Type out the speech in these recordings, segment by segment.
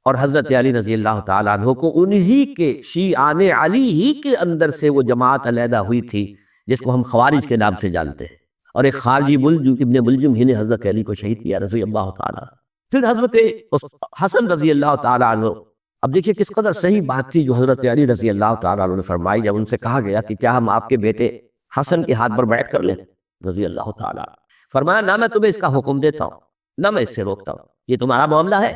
اور حضرت علی رضی اللہ تعالیٰ عنہ کو انہی کے شیعان علی ہی کے اندر سے وہ جماعت علیحدہ ہوئی تھی جس کو ہم خوارج کے نام سے جانتے ہیں، اور ایک خارجی ابن ملجم ہی نے حضرت علی کو شہید کیا رضی اللہ تعالیٰ۔ پھر حضرت حسن رضی اللہ تعالیٰ عنہ، اب دیکھیے کس قدر صحیح بات تھی جو حضرت علی رضی اللہ تعالیٰ عنہ نے فرمائی جب ان سے کہا گیا کہ کیا ہم آپ کے بیٹے حسن کے ہاتھ پر بیعت کر لیں رضی اللہ تعالیٰ، فرمایا نہ میں تمہیں اس کا حکم دیتا ہوں نہ میں اس سے روکتا ہوں، یہ تمہارا معاملہ ہے،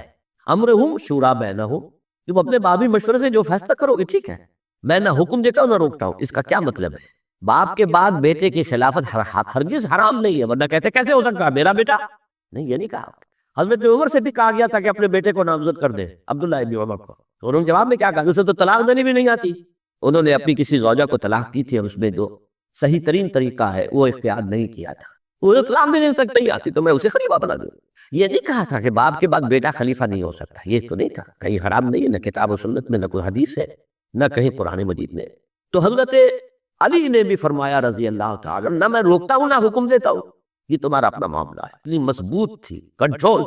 امرہم شورا بینہم، تم اپنے بابی مشورے سے جو فیصلہ کرو گے ٹھیک ہے، میں نہ حکم دیتا ہوں نہ روکتا ہوں۔ اس کا کیا مطلب ہے؟ باپ کے بعد بیٹے کی خلافت ہرگز حرام نہیں ہے، ورنہ کہتے کیسے ہو سکتا ہے میرا بیٹا؟ نہیں، یہ نہیں کہا۔ حضرت عمر سے بھی کہا گیا تھا کہ اپنے بیٹے کو نامزد کر دے، عبداللہ ابن عمر کو، تو انہوں نے جواب میں کیا کہا؟ اسے تو طلاق دینی بھی نہیں آتی۔ انہوں نے اپنی کسی زوجہ کو طلاق کی تھی اور اس میں جو صحیح ترین طریقہ ہے وہ اختیار نہیں کیا تھا، وہ طلاق دینے تک نہیں آتی تو میں اسے خلیفہ بنا دوں۔ یہ نہیں کہا تھا کہ باپ کے بعد بیٹا خلیفہ نہیں ہو سکتا، یہ تو نہیں کہا، کہیں حرام نہیں ہے، نہ کتاب و سنت میں، نہ کوئی حدیث ہے، نہ کہیں قرآن مجید میں۔ تو حضرت علی نے بھی فرمایا رضی اللہ تعالیٰ، نہ میں روکتا ہوں نہ حکم دیتا ہوں، یہ تمہارا اپنا معاملہ ہے۔ اتنی مضبوط تھی کنٹرول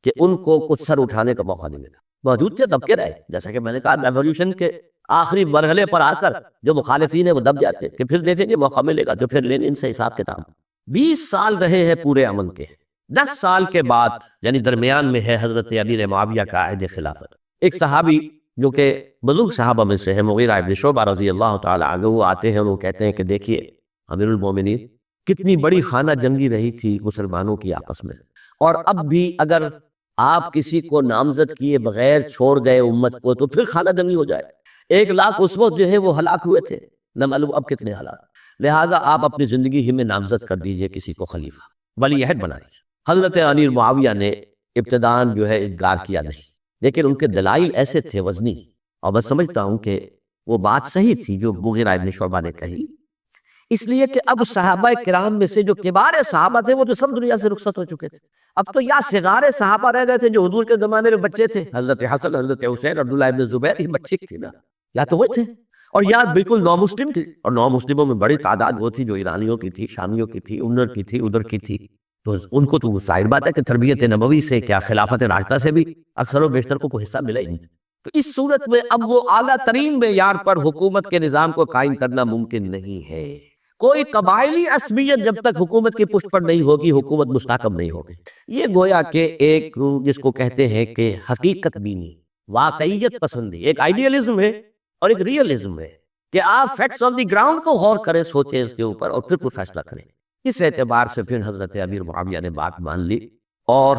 کہ ان کو کچھ سر اٹھانے کا موقع نہیں ملا، موجود تھے دب کے رہے، جیسا کہ میں نے کہا ریولیوشن کے آخری مرحلے پر آ کر جو مخالفین ہیں وہ دب جاتے کہ پھر دیکھیں گے موقع ملے گا، جو پھر لیں ان سے حساب کتاب۔ 20 سال رہے ہیں پورے امن کے، 10 سال کے بعد یعنی درمیان میں ہے حضرت امیر معاویہ کا عہد خلافت۔ ایک صحابی جو کہ بزرگ صحابہ میں سے ہے، مغیرہ ابن شعبہ رضی اللہ تعالی عنہ، وہ آتے ہیں اور وہ کہتے ہیں کہ دیکھیے امیر المومنین کتنی بڑی خانہ جنگی رہی تھی مسلمانوں کی آپس میں، اور اب بھی اگر آپ کسی کو نامزد کیے بغیر چھوڑ گئے امت کو تو پھر خانہ جنگی ہو جائے۔ 1 لاکھ اس وقت جو ہے وہ ہلاک ہوئے تھے، نہ معلوم اب کتنے ہلاک، لہٰذا آپ اپنی زندگی ہی میں نامزد کر دیجئے کسی کو خلیفہ، ولی عہد بنا دیجئے۔ حضرت امیر معاویہ نے ابتداءً جو ہے انکار کیا نہیں، لیکن ان کے دلائل ایسے تھے وزنی، اور میں سمجھتا ہوں کہ وہ بات صحیح تھی جو مغیرہ ابن شعبہ نے کہی، اس لیے کہ اب صحابہ کرام میں سے جو کبار صحابہ تھے وہ تو سب دنیا سے رخصت ہو چکے تھے، اب تو یا صغار صحابہ رہ گئے تھے جو حضور کے زمانے میں بچے تھے، حضرت حسن، حضرت حسین، عبداللہ ابن زبیر، یہ بچے تھے نا، یا تو وہ تھے، اور یا بالکل نو مسلم تھے، اور نو مسلموں میں بڑی تعداد وہ تھی جو ایرانیوں کی تھی، شامیوں کی تھی، انر کی تھی، ادھر کی تھی، تو ان کو تو ظاہر بات ہے کہ تربیت نبوی سے کیا خلافت راشدہ سے بھی اکثر و بیشتر کو کوئی حصہ ملا ہی نہیں۔ تو اس صورت میں اب وہ اعلیٰ ترین معیار پر حکومت کے نظام کو قائم کرنا ممکن نہیں ہے۔ کوئی قبائلی عصبیت جب تک حکومت کی پشت پر نہیں ہوگی حکومت مستحکم نہیں ہوگی۔ یہ گویا کہ ایک جس کو کہتے ہیں کہ حقیقت بینی، واقعیت پسندی، ایک آئیڈیالزم ہے اور ایک ریئلزم ہے کہ آپ فیکٹس آن دی گراؤنڈ کو غور کریں، سوچیں اس کے اوپر اور پھر کوئی فیصلہ کریں۔ اس اعتبار سے پھر حضرت امیر معاویہ نے بات مان لی اور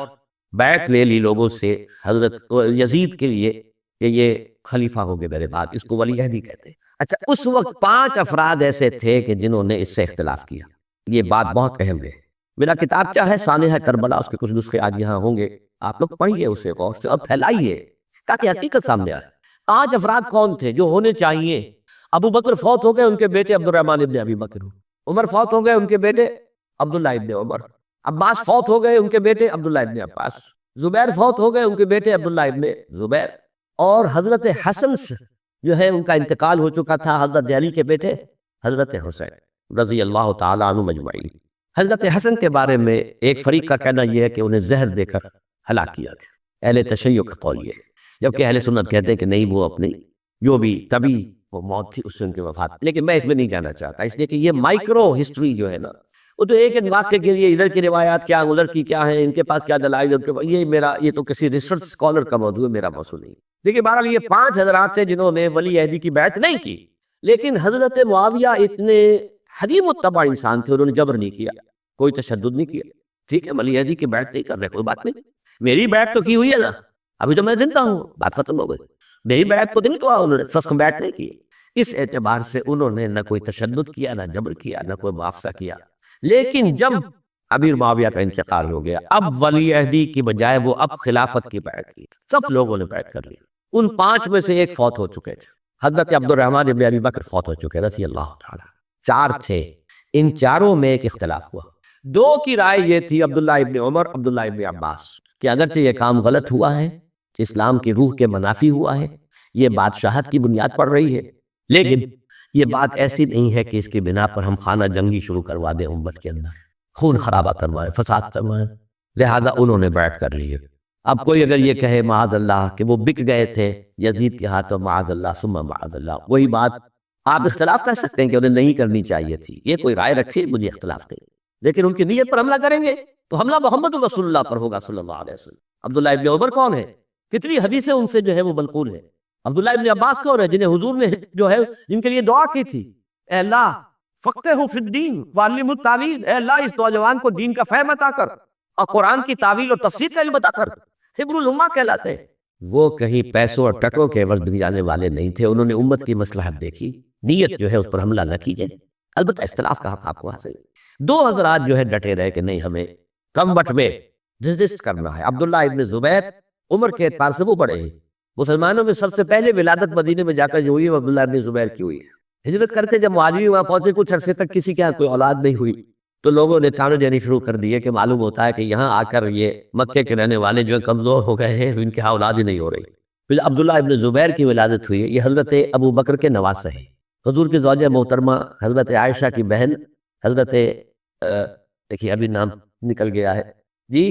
بیعت لے لی لوگوں سے حضرت یزید کے لیے کہ یہ خلیفہ ہو گئے میرے بعد، اس کو ولی عہد ہی کہتے ہیں۔ اچھا، اس وقت 5 افراد ایسے تھے کہ جنہوں نے اس سے اختلاف کیا، یہ بات بہت اہم ہے۔ میرا کتاب کیا ہے سانحہ کربلا، اس کے کچھ نسخے آج یہاں ہوں گے، آپ لوگ پڑھیے اسے غور سے اور پھیلائیے تاکہ حقیقت سامنے آئے۔ 5 افراد کون تھے جو ہونے چاہیے؟ ابو بکر فوت ہو گئے، ان کے بیٹے عبد الرحمن ابن ابی بکر، عمر فوت ہو گئے، ان کے بیٹے عبداللہ ابن عمر، عباس فوت ہو گئے، ان کے بیٹے عبداللہ ابن عباس، زبیر فوت ہو گئے، ان کے بیٹے عبداللہ ابن زبیر، اور حضرت حسن جو ہے ان کا انتقال ہو چکا تھا، حضرت علی کے بیٹے حضرت حسین رضی اللہ تعالیٰ عنہ مجمعین۔ حضرت حسن کے بارے میں ایک فریق کا کہنا یہ ہے کہ انہیں زہر دے کر ہلاک کیا گیا، اہل تشیع کا قول یہ ہے، جبکہ اہل سنت کہتے ہیں کہ نہیں، وہ اپنی جو بھی طبی وہ موت تھی اس سے ان کی وفات، لیکن میں اس میں نہیں جانا چاہتا، اس لیے کہ یہ مائکرو ہسٹری جو ہے نا، وہ تو ایک واقعے کے لیے ادھر کی روایات کیا، ادھر کی کیا ہیں، ان کے پاس کیا دلائل، یہ تو کسی ریسرچ اسکالر کا موضوع ہے، میرا موضوع نہیں۔ دیکھیے بہرحال یہ 5 حضرات تھے جنہوں نے ولی عہدی کی بیعت نہیں کی، لیکن حضرت معاویہ اتنے حلیم الطبع انسان تھے، انہوں نے جبر نہیں کیا، کوئی تشدد نہیں کیا، ٹھیک ہے ولی عہدی کی بیعت نہیں کر رہے، کوئی بات نہیں، میری بیعت تو کی ہوئی ہے نا، ابھی تو میں زندہ ہوں، بات ختم ہو گئی، میری بیعت کو دن کو انہوں نے فسخ بیعت نہیں کی۔ اس اعتبار سے انہوں نے نہ کوئی تشدد کیا، نہ جبر کیا، نہ کوئی معافسہ کیا۔ لیکن جب امیر معاویہ کا انتقال ہو گیا، اب ولی عہدی کی بجائے وہ اب خلافت کی بیعت کی، سب لوگوں نے بیعت کر لی۔ ان 5 میں سے ایک فوت ہو چکے تھے، حضرت عبد الرحمن ابن ابی بکر فوت ہو چکے رضی اللہ تعالیٰ، 4 تھے، ان 4 میں ایک اختلاف ہوا۔ 2 کی رائے یہ تھی، عبداللہ ابن عمر، عبداللہ ابن عباس، کہ اگرچہ یہ کام غلط ہوا ہے، اسلام کی روح کے منافی ہوا ہے، یہ بادشاہت کی بنیاد پڑ رہی ہے، لیکن یہ بات ایسی نہیں ہے کہ اس کی بنا پر ہم خانہ جنگی شروع کروا دیں، امت کے اندر خون خرابہ کروائیں، فساد کروائیں، لہذا انہوں نے بیعت کر لی ہے۔ اب کوئی اگر یہ کہے معاذ اللہ کہ وہ بک گئے تھے یزید کے ہاتھوں، معاذ اللہ ثم معاذ اللہ، وہی بات آپ اختلاف کر سکتے ہیں کہ انہیں نہیں کرنی چاہیے تھی، یہ کوئی رائے رکھے مجھے اختلاف نہیں، لیکن ان کی نیت پر حملہ کریں گے تو حملہ محمد رسول اللہ پر ہوگا صلی اللہ علیہ وسلم۔ عبداللہ ابن عمر کون ہے؟ کتنی حدیثیں ان سے جو ہے وہ منقول ہے۔ عبداللہ ابن عباس کون ہے؟ جنہیں حضور نے جو ہے جن کے لیے دعا کی تھی، اے اللہ فقہہ فی الدین وعلم التاویل، اے اللہ اس نوجوان کو دین کا فہم عطا کر اور قرآن کی تعویل اور تفسیر کا علم عطا کر، حبر الامہ کہلاتے ہیں۔ وہ کہیں پیسوں اور ٹکوں کے عوض بھی جانے والے نہیں تھے، انہوں نے امت کی مصلحت دیکھی، نیت جو ہے اس پر حملہ نہ کیجئے۔ البتہ اختلاف کا حق آپ کو حاصل ہے۔ دو حضرات جو ہے ڈٹے رہے کہ نہیں، ہمیں کم وقت میں ریزسٹ کرنا ہے۔ عبداللہ ابن زبیر عمر کے اعتبار سے وہ بڑے ہیں، مسلمانوں میں سب سے پہلے ولادت مدینے میں جا کر جو ہوئی ہے وہ عبداللہ ابن زبیر کی ہوئی ہے۔ ہجرت کرتے جب مہاجرین وہاں پہنچے، کچھ عرصے تک کسی کے یہاں کوئی اولاد نہیں ہوئی، تو لوگوں نے تانے دینے شروع کر دیے کہ معلوم ہوتا ہے کہ یہاں آ کر یہ مکے کے رہنے والے جو کمزور ہو گئے ہیں، ان کے ہاں اولاد ہی نہیں ہو رہی۔ پھر عبداللہ ابن زبیر کی ولادت ہوئی ہے، یہ حضرت ابو بکر کے نواسہ ہیں، حضور کی زوجہ محترمہ حضرت عائشہ کی بہن، حضرت دیکھیے ابھی نام نکل گیا ہے جی،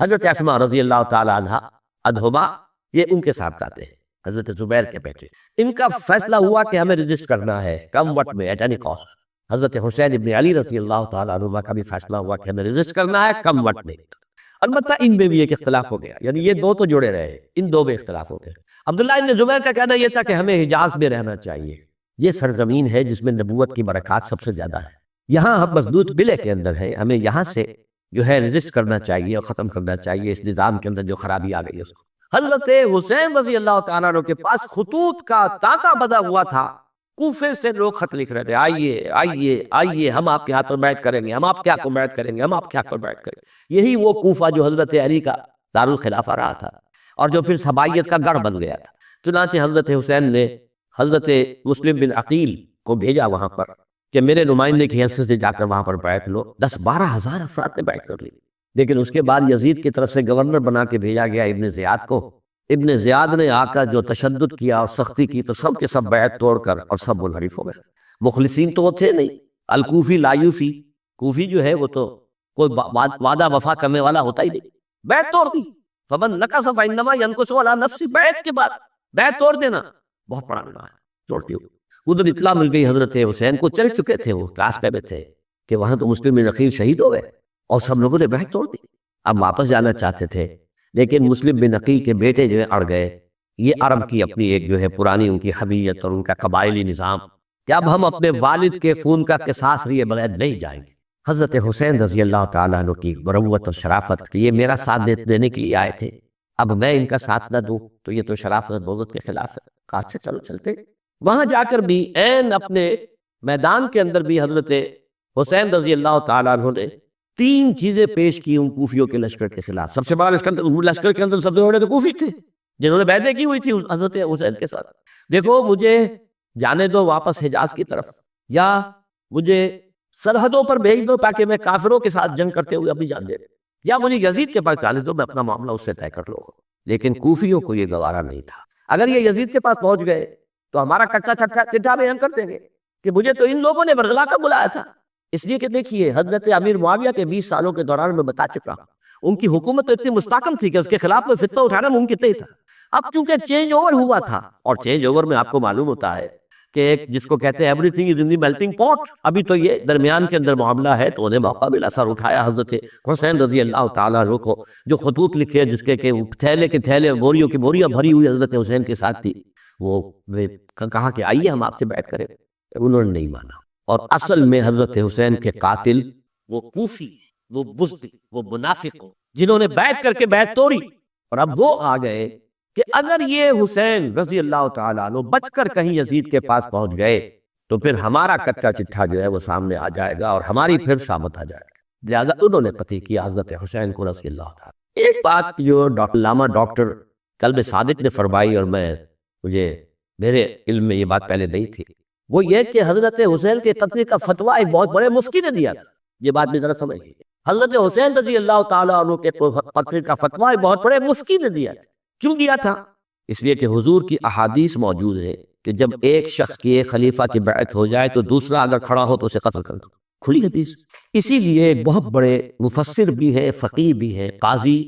حضرت اسماء رضی اللہ تعالی عنہ ادہما، یہ ان کے ساتھ آتے ہیں، حضرت زبیر کے بیٹے۔ ان کا فیصلہ ہوا کہ ہمیں رجسٹ کرنا ہے کم وقت میں، ایٹ اینی کاسٹ۔ حضرت حسین ابن علی رضی اللہ تعالیٰ عنہ کا بھی فیصلہ ہوا کہ ہمیں رجسٹ کرنا ہے کم وقت میں۔ البتہ ان میں بھی ایک اختلاف ہو گیا، یعنی یہ دو تو جڑے رہے، ان دو میں اختلاف ہو گیا۔ عبداللہ ابن زبیر کا کہنا یہ تھا کہ ہمیں حجاز میں رہنا چاہیے، یہ سرزمین ہے جس میں نبوت کی برکات سب سے زیادہ ہے، یہاں ہم مضبوط بلے کے اندر ہیں، ہمیں یہاں سے جو ہے رجسٹ کرنا چاہیے اور ختم کرنا چاہیے اس نظام کے اندر جو خرابی آ گئی ہے اس کو۔ حضرت حسین رضی اللہ تعالیٰ عنہ کے پاس خطوط کا تانکہ بدا ہوا تھا، کوفے سے لوگ خط لکھ رہے تھے، آئیے آئیے آئیے، ہم آپ کے ہاتھ پر بیعت کریں گے، ہم آپ کے حق پر بیعت کریں گے، ہم آپ کے حق پر بیعت کریں گے۔ یہی وہ کوفہ جو حضرت علی کا دارالخلافہ رہا تھا اور جو پھر سبائیت کا گڑھ بن گیا تھا۔ چنانچہ حضرت حسین نے حضرت مسلم بن عقیل کو بھیجا وہاں پر کہ میرے نمائندے کی حیثیت سے جا کر وہاں پر بیعت لو۔ 10-12 ہزار افراد نے بیعت کر لی، لیکن اس کے بعد یزید کی طرف سے گورنر بنا کے بھیجا گیا ابن زیاد کو۔ ابن زیاد نے آ کر جو تشدد کیا اور سختی کی تو سب کے سب بیعت توڑ کر اور سب منحرف ہو گئے۔ مخلصین تو وہ تھے نہیں، الکوفی لایوفی، کوفی جو ہے وہ تو کوئی وعدہ وفا کرنے والا ہوتا ہی نہیں، بیعت توڑ دی۔ فمن نکث فانما ينکث علی نفسہ، بیعت کے بعد بیعت توڑ دینا بہت بڑا گناہ ہے، توڑ دیو۔ ادھر اطلاع مل گئی حضرت حسین کو، چل چکے تھے وہ، راستے میں تھے کہ وہاں تو مسلم بن عقیل شہید ہو گئے اور سب لوگوں نے بیعت توڑ دی۔ اب واپس جانا چاہتے تھے، لیکن مسلم بن عقیل کے بیٹے جو ہے اڑ گئے۔ یہ عرب کی اپنی ایک جو ہے پرانی ان کی حمیت اور ان کا قبائلی نظام کہ اب ہم اپنے والد کے خون کا قصاص لیے بغیر نہیں جائیں گے۔ حضرت حسین رضی اللہ تعالیٰ عنہ کی مروت اور شرافت کہ یہ میرا ساتھ دینے کے لیے آئے تھے، اب میں ان کا ساتھ نہ دوں تو یہ تو شرافت بغض کے خلاف ہے۔ کہا اچھا چلو چلتے۔ وہاں جا کر بھی عین اپنے میدان کے اندر بھی حضرت حسین رضی اللہ تعالیٰ عنہ نے 3 چیزیں پیش کی ان کوفیوں کے لشکر کے خلاف۔ سب سے بڑا لشکر کے اندر سب سے بڑے تو کوفی تھے جنہوں نے بیعتیں کی ہوئی تھی حضرت حسین کے ساتھ۔ دیکھو مجھے جانے دو واپس حجاز کی طرف، یا مجھے سرحدوں پر بھیج دو تاکہ میں کافروں کے ساتھ جنگ کرتے ہوئے اپنی جان دے دوں، یا مجھے یزید کے پاس جانے دو، میں اپنا معاملہ اس سے طے کر لوں۔ لیکن کوفیوں کو یہ گوارا نہیں تھا، اگر یہ یزید کے پاس پہنچ گئے تو ہمارا کچا چٹا بیان کر دیں گے کہ مجھے تو ان لوگوں نے برغلا کا بلایا تھا۔ اس لیے کہ دیکھیے حضرت امیر معاویہ کے 20 سالوں کے دوران میں بتا چکا ہوں، ان کی حکومت تو اتنی مستحکم تھی کہ اس کے خلاف میں فتنہ اٹھانا ممکن نہیں تھا۔ اب چونکہ چینج اوور ہوا تھا، اور چینج اوور میں آپ کو معلوم ہوتا ہے کہ ایک جس کو کہتے ہیں every thing is in the melting پاٹ، ابھی تو یہ درمیان کے اندر معاملہ ہے، تو انہیں موقع ملا، سر اٹھایا حضرت حسین رضی اللہ تعالیٰ عنہ کو، جو خطوط لکھے جس کے کہ تھیلے کے تھیلے بوریوں کی بوریاں بھری ہوئی حضرت حسین کے ساتھ تھی، وہ کہا کہ آئیے ہم آپ سے بیعت کریں، انہوں نے نہیں مانا۔ اور اصل میں حضرت حسین کے قاتل وہ کوفی، وہ بزدل، وہ منافق جنہوں نے بیعت کر کے بیعت توڑی، اور اب وہ آ گئے کہ اگر یہ حسین رضی اللہ تعالیٰ عنہ بچ کر کہیں یزید کے پاس پہنچ گئے تو پھر ہمارا کچا چٹھا جو ہے وہ سامنے آ جائے گا اور ہماری پھر شامت آ جائے گا، لہٰذا انہوں نے قتل کیا حضرت حسین کو رضی اللہ تعالیٰ۔ ایک بات جو علامہ ڈاکٹر قلب صادق نے فرمائی، اور مجھے میرے علم میں یہ بات پہلے نہیں تھی، وہ یہ کہ حضرت حسین کے قتل کا فتویٰ ایک بہت بڑے مفتی نے دیا تھا۔ یہ بات بھی ذرا سمجھیے، حضرت حسین رضی اللہ تعالیٰ عنہ کے قتل کا فتویٰ ایک بہت بڑے مفتی نے دیا تھا۔ کیوں دیا تھا؟ اس لیے کہ حضور کی احادیث موجود ہے کہ جب ایک شخص کی ایک خلیفہ کی بیعت ہو جائے تو دوسرا اگر کھڑا ہو تو اسے قتل کر دو، کھلی حدیث۔ اسی لیے ایک بہت بڑے مفسر بھی ہے، فقیہ بھی ہے، قاضی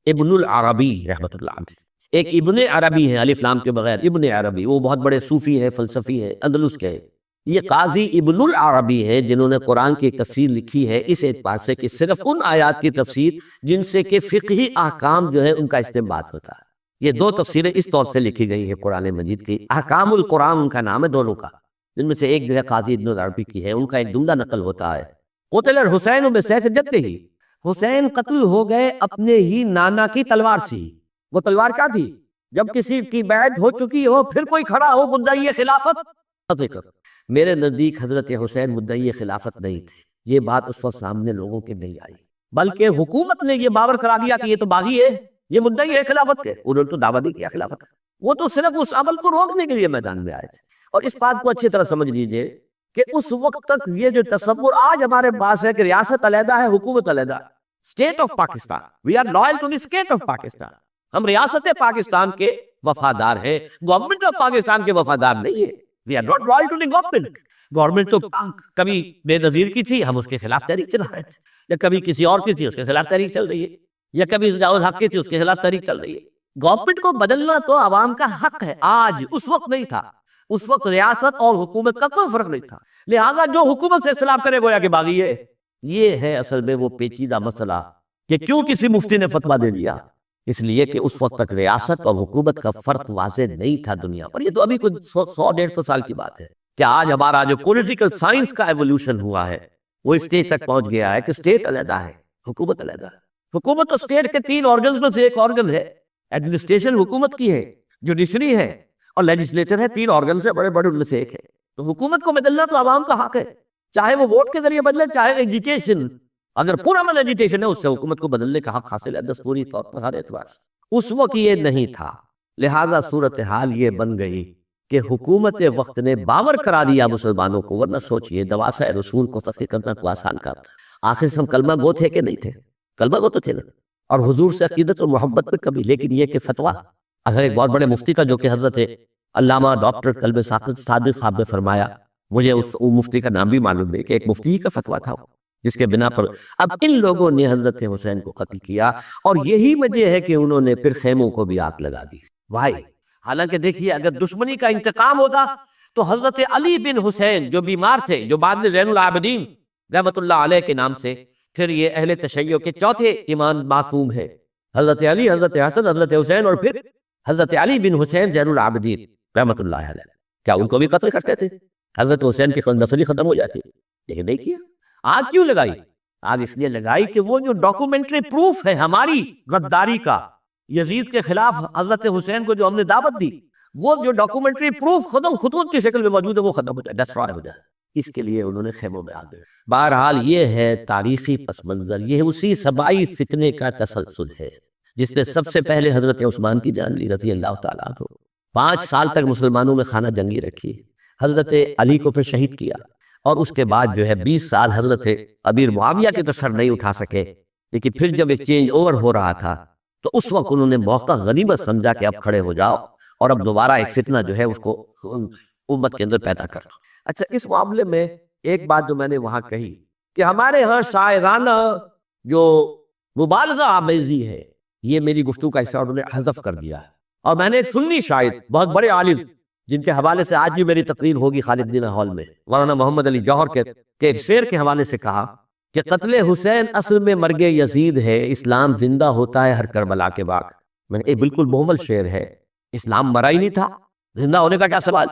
ابن العربی رحمۃ اللہ علیہ، ایک ابن عربی ہے الف لام کے بغیر، ابن عربی، وہ بہت بڑے صوفی ہیں، فلسفی ہیں، اندلس کے ہیں۔ یہ قاضی ابن العربی ہے جنہوں نے قرآن کی تفسیر لکھی ہے اس اعتبار سے کہ صرف ان آیات کی تفسیر جن سے کہ فقہی احکام جو ہے ان کا استنباط ہوتا ہے۔ یہ دو تفسیریں اس طور سے لکھی گئی ہے قرآن مجید کی، احکام القرآن ان کا نام ہے دونوں کا، جن میں سے ایک جو ہے قاضی ابن العربی کی ہے۔ ان کا ایک جملہ نقل ہوتا ہے، قتل الحسین بسیف جدہ، حسین قتل ہو گئے اپنے ہی نانا کی تلوار سے۔ وہ تلوار کیا تھی؟ جب کسی کی بیعت ہو چکی ہو پھر کوئی کھڑا ہو مدعی خلافت، میرے نزدیک حضرت حسین مدعی خلافت نہیں تھے۔ یہ بات اس وقت سامنے لوگوں کے نہیں آئی، بلکہ حکومت نے یہ باور کرا دیا کہ یہ تو باغی ہے، یہ مدعی ہے خلافت کے۔ انہوں نے تو دعویٰ نہیں کیا خلافت کا، وہ تو صرف اس عمل کو روکنے کے لیے میدان میں آئے تھے۔ اور اس بات کو اچھی طرح سمجھ لیجئے کہ اس وقت تک یہ جو تصور آج ہمارے پاس ہے کہ ریاست علیحدہ ہے، حکومت علیحدہ، state of Pakistan, we are loyal to the state of Pakistan, ہم ریاست پاکستان کے وفادار ہیں، گورنمنٹ آف پاکستان کے وفادار نہیں ہے۔ We are not loyal to the government, government تو کبھی بے نظیر کی تھی، ہم اس کے خلاف تحریک چلا رہے تھے، یا کبھی کسی اور کی تھی اس کے خلاف تحریک چل رہی ہے، یا کبھی ضیاء الحق کی تھی اس کے خلاف تحریک چل رہی ہے۔ گورنمنٹ کو بدلنا تو عوام کا حق ہے، آج، اس وقت نہیں تھا۔ اس وقت ریاست اور حکومت کا کوئی فرق نہیں تھا، لہذا جو حکومت سے اختلاف کرے گویا کہ باغی ہے۔ یہ ہے اصل میں وہ پیچیدہ مسئلہ کہ کیوں کسی مفتی نے فتویٰ دے دیا، اس لیے کہ اس وقت تک ریاست اور حکومت کا فرق واضح نہیں تھا دنیا پر۔ یہ تو ابھی کچھ 100-150 سال کی بات ہے کہ آج ہمارا جو پولیٹیکل سائنس کا ایولیوشن ہوا ہے وہ اسٹیج تک پہنچ گیا ہے کہ اسٹیٹ علیحدہ ہے، حکومت علیحدہ ہے۔ حکومت تو اسٹیٹ کے 3 آرگنز میں سے ایک آرگن ہے، ایڈمنسٹریشن حکومت کی ہے، جوڈیشری ہے اور لیجسلیچر ہے، 3 آرگن سے بڑے بڑے ان میں سے ایک ہے۔ تو حکومت کو بدلنا تو عوام کا حق ہے، چاہے وہ ووٹ کے ذریعے بدلے، چاہے ایجیٹیشن، اگر پورا عمل ایجیٹیشن ہے اس سے حکومت کو بدلنے کا حق حاصل ہے دستوری طور پر ہر اعتبار سے۔ اس وقت یہ نہیں تھا، لہذا صورتحال یہ بن گئی کہ حکومت وقت نے باور کرا دیا مسلمانوں کو، ورنہ سوچئے دواسہ رسول کو فتح کرنا کو آسان کام تھا۔ آخر سے ہم کلمہ گو تھے کہ نہیں تھے؟ کلمہ گو تو تھے نا، اور حضور سے عقیدت اور محبت پہ کبھی، لیکن یہ کہ فتویٰ، اگر ایک بہت بڑے مفتی کا جو کہ حضرت علامہ ڈاکٹر قلب صادق صاحب نے فرمایا، مجھے اس مفتی کا نام بھی معلوم نہیں کہ ایک مفتی ہی کا فتویٰ تھا جس کے بنا پر اب ان لوگوں نے حضرت حسین کو قتل کیا، اور یہی وجہ ہے کہ انہوں نے پھر خیموں کو بھی آگ لگا دی۔ وائی، حالانکہ دیکھیے اگر دشمنی کا انتقام ہوتا تو حضرت علی بن حسین جو بیمار تھے، جو بعد میں زین العابدین رحمت اللہ علیہ کے نام سے، پھر یہ اہل تشیع کے چوتھے امام معصوم ہے، حضرت علی، حضرت حسن، حضرت حسین، اور پھر حضرت علی بن حسین زین العابدین رحمت اللہ علیہ، کیا ان کو بھی قتل کرتے تھے؟ حضرت حسین کی نسل ختم ہو جاتی، لیکن نہیں کیا۔ آگ کیوں لگائی؟ آگ اس لیے لگائی کہ وہ جو ڈاکومنٹری پروف ہے ہماری غداری کا، یزید کے خلاف حضرت حسین کو جو ہم نے دعوت دی، وہ جو ڈاکومنٹری پروف خطوط کی شکل میں موجود ہے وہ ختم ہو جائے، ڈسٹرائے ہو جائے۔ اس کے لیے انہوں نے خیموں میں آگ لگائی۔ بہرحال یہ ہے تاریخی پس منظر، یہ اسی سبائی فتنے کا تسلسل ہے جس نے سب سے پہلے حضرت عثمان کی جان لی رضی اللہ تعالیٰ عنہ، 5 سال تک مسلمانوں میں خانہ جنگی رکھی، حضرت علی کو پھر شہید کیا، اور اس کے بعد جو ہے 20 سال حضرت امیر معاویہ کے تو سر نہیں اٹھا سکے، لیکن پھر جب ایک چینج اوور ہو رہا تھا تو اس وقت انہوں نے موقع غنیمت سمجھا کہ اب کھڑے ہو جاؤ اور اب دوبارہ ایک فتنہ جو ہے اس کو امت کے اندر پیدا کر دو۔ اچھا، اس معاملے میں ایک بات جو میں نے وہاں کہی کہ ہمارے ہاں شاعرانہ جو مبالغہ آمیزی ہے، یہ میری گفتگو کا حصہ انہوں نے حذف کر دیا ہے، اور میں نے ایک سنی شاعر بہت بڑے عالم جن کے حوالے سے آج بھی میری تقریر ہوگی خالد دینہ ہال میں، مولانا محمد علی جوہر کے ایک شعر کے حوالے سے کہا کہ قتل حسین اصل میں مرگ یزید ہے، اسلام زندہ ہوتا ہے ہر کربلا کے بعد۔ میں نے بالکل مہمل شعر ہے، اسلام مرا ہی نہیں تھا، زندہ ہونے کا کیا سوال؟